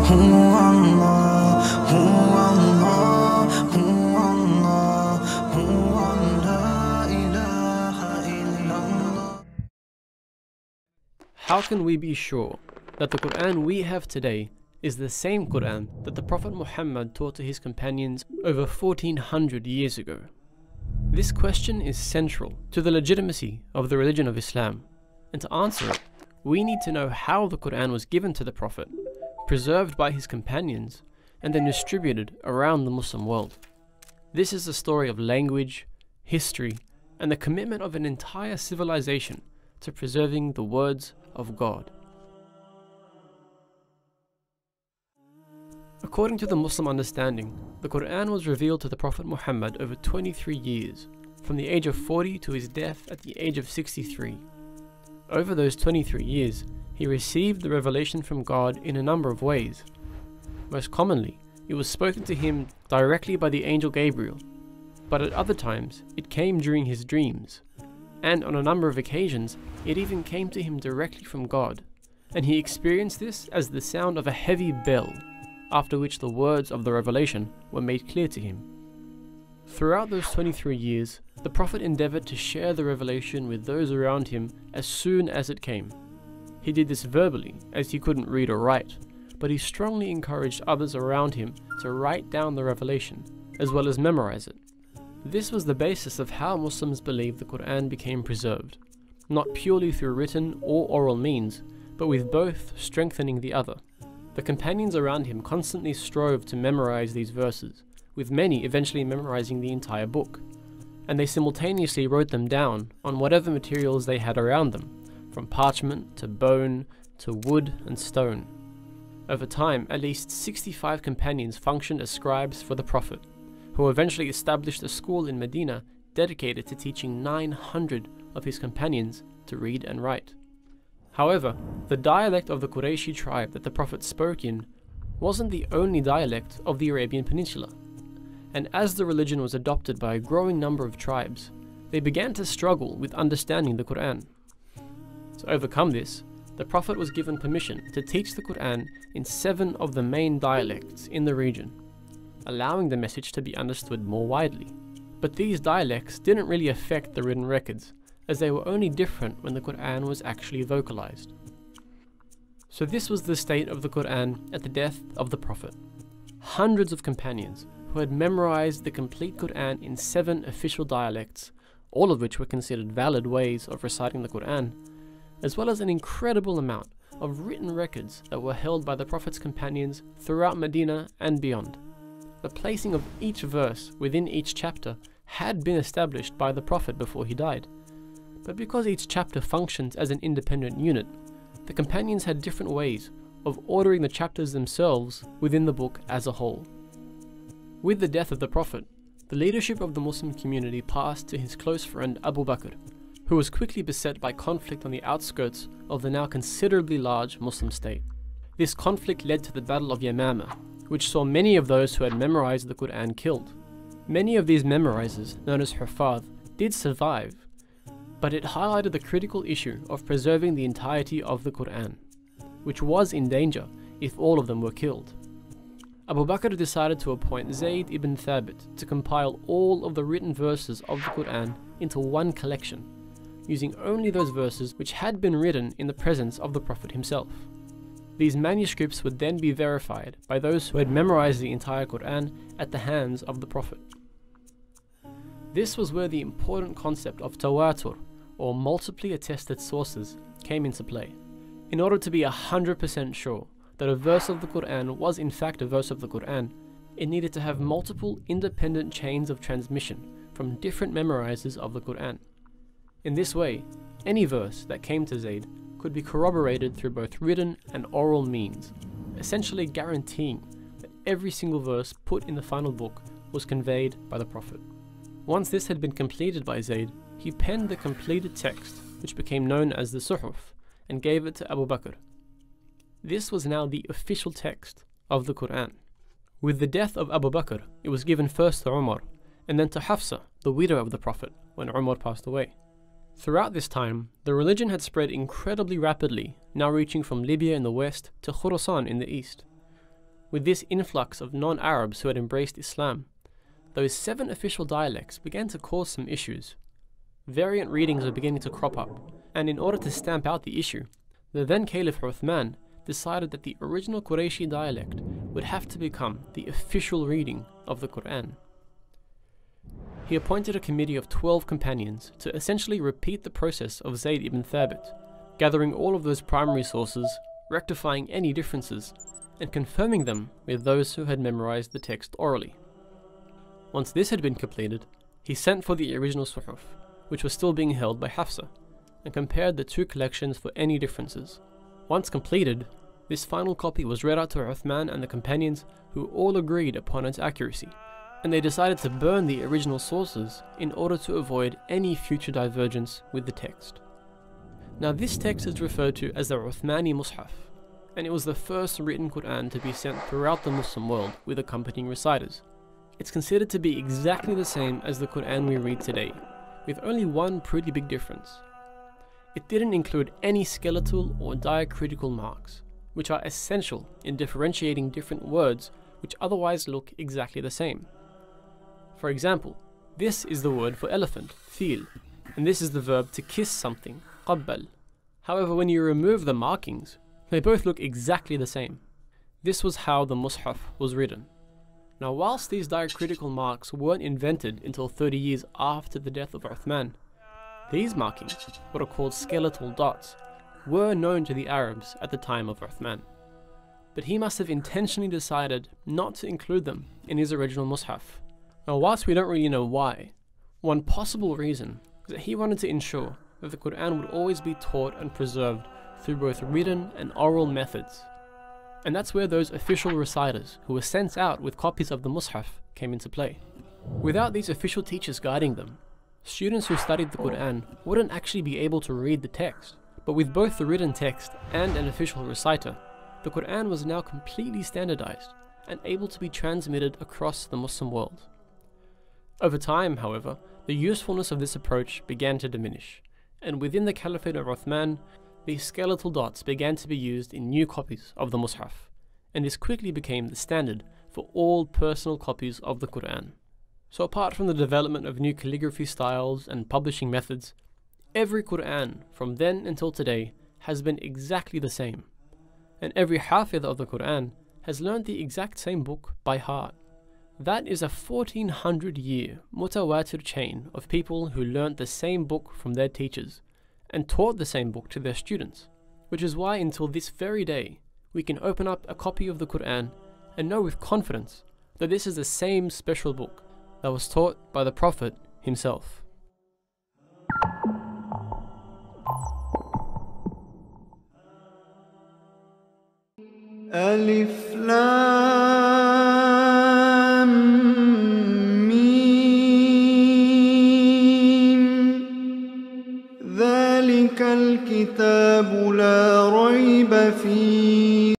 How can we be sure that the Quran we have today is the same Quran that the Prophet Muhammad taught to his companions over 1400 years ago? This question is central to the legitimacy of the religion of Islam, and to answer it, we need to know how the Quran was given to the Prophet, preserved by his companions, and then distributed around the Muslim world. This is the story of language, history, and the commitment of an entire civilization to preserving the words of God. According to the Muslim understanding, the Quran was revealed to the Prophet Muhammad over 23 years, from the age of 40 to his death at the age of 63. Over those 23 years, he received the revelation from God in a number of ways. Most commonly, it was spoken to him directly by the angel Gabriel, but at other times, it came during his dreams, and on a number of occasions, it even came to him directly from God, and he experienced this as the sound of a heavy bell, after which the words of the revelation were made clear to him. Throughout those 23 years, the Prophet endeavored to share the revelation with those around him as soon as it came. He did this verbally, as he couldn't read or write, but he strongly encouraged others around him to write down the revelation, as well as memorize it. This was the basis of how Muslims believe the Quran became preserved, not purely through written or oral means, but with both strengthening the other. The companions around him constantly strove to memorize these verses, with many eventually memorizing the entire book, and they simultaneously wrote them down on whatever materials they had around them, from parchment to bone to wood and stone. Over time, at least 65 companions functioned as scribes for the Prophet, who eventually established a school in Medina dedicated to teaching 900 of his companions to read and write. However, the dialect of the Qurayshi tribe that the Prophet spoke in wasn't the only dialect of the Arabian Peninsula, and as the religion was adopted by a growing number of tribes, they began to struggle with understanding the Quran. To overcome this, the Prophet was given permission to teach the Quran in 7 of the main dialects in the region, allowing the message to be understood more widely. But these dialects didn't really affect the written records, as they were only different when the Quran was actually vocalized. So this was the state of the Quran at the death of the Prophet. Hundreds of companions who had memorized the complete Quran in 7 official dialects, all of which were considered valid ways of reciting the Quran, as well as an incredible amount of written records that were held by the Prophet's companions throughout Medina and beyond. The placing of each verse within each chapter had been established by the Prophet before he died, but because each chapter functions as an independent unit, the companions had different ways of ordering the chapters themselves within the book as a whole. With the death of the Prophet, the leadership of the Muslim community passed to his close friend Abu Bakr, who was quickly beset by conflict on the outskirts of the now considerably large Muslim state. This conflict led to the Battle of Yamama, which saw many of those who had memorized the Quran killed. Many of these memorizers, known as Hufadh, did survive, but it highlighted the critical issue of preserving the entirety of the Quran, which was in danger if all of them were killed. Abu Bakr decided to appoint Zayd ibn Thabit to compile all of the written verses of the Quran into one collection, using only those verses which had been written in the presence of the Prophet himself. These manuscripts would then be verified by those who had memorized the entire Quran at the hands of the Prophet. This was where the important concept of tawatur, or multiply attested sources, came into play. In order to be 100% sure that a verse of the Quran was in fact a verse of the Quran, it needed to have multiple independent chains of transmission from different memorizers of the Quran. In this way, any verse that came to Zayd could be corroborated through both written and oral means, essentially guaranteeing that every single verse put in the final book was conveyed by the Prophet. Once this had been completed by Zayd, he penned the completed text, which became known as the Suhuf, and gave it to Abu Bakr. This was now the official text of the Quran. With the death of Abu Bakr, it was given first to Umar, and then to Hafsa, the widow of the Prophet, when Umar passed away. Throughout this time, the religion had spread incredibly rapidly, now reaching from Libya in the west to Khorasan in the east. with this influx of non-Arabs who had embraced Islam, those 7 official dialects began to cause some issues. Variant readings were beginning to crop up, and in order to stamp out the issue, the then Caliph Uthman decided that the original Qurayshi dialect would have to become the official reading of the Quran. He appointed a committee of 12 companions to essentially repeat the process of Zayd ibn Thabit, gathering all of those primary sources, rectifying any differences, and confirming them with those who had memorized the text orally. Once this had been completed, he sent for the original Suhuf, which was still being held by Hafsa, and compared the 2 collections for any differences. Once completed, this final copy was read out to Uthman and the companions, who all agreed upon its accuracy, and they decided to burn the original sources in order to avoid any future divergence with the text. Now this text is referred to as the Uthmani Mus'haf, and it was the first written Quran to be sent throughout the Muslim world with accompanying reciters. It's considered to be exactly the same as the Quran we read today, with only one pretty big difference. It didn't include any skeletal or diacritical marks, which are essential in differentiating different words which otherwise look exactly the same. For example, this is the word for elephant, fil, and this is the verb to kiss something, qabbal. However, when you remove the markings, they both look exactly the same. This was how the Mus'haf was written. Now, whilst these diacritical marks weren't invented until 30 years after the death of Uthman, these markings, what are called skeletal dots, were known to the Arabs at the time of Uthman. But he must have intentionally decided not to include them in his original Mus'haf. Now, whilst we don't really know why, one possible reason is that he wanted to ensure that the Quran would always be taught and preserved through both written and oral methods. And that's where those official reciters who were sent out with copies of the Mus'haf came into play. Without these official teachers guiding them, students who studied the Quran wouldn't actually be able to read the text. But with both the written text and an official reciter, the Quran was now completely standardized and able to be transmitted across the Muslim world. Over time, however, the usefulness of this approach began to diminish, and within the Caliphate of Uthman, these skeletal dots began to be used in new copies of the Mus'haf, and this quickly became the standard for all personal copies of the Quran. So apart from the development of new calligraphy styles and publishing methods, every Quran from then until today has been exactly the same, and every Hafidh of the Quran has learned the exact same book by heart. That is a 1400-year mutawatir chain of people who learnt the same book from their teachers and taught the same book to their students, which is why until this very day we can open up a copy of the Quran and know with confidence that this is the same special book that was taught by the Prophet himself. Alif Lam Mim Dhalika al-kitabu la rayba fihi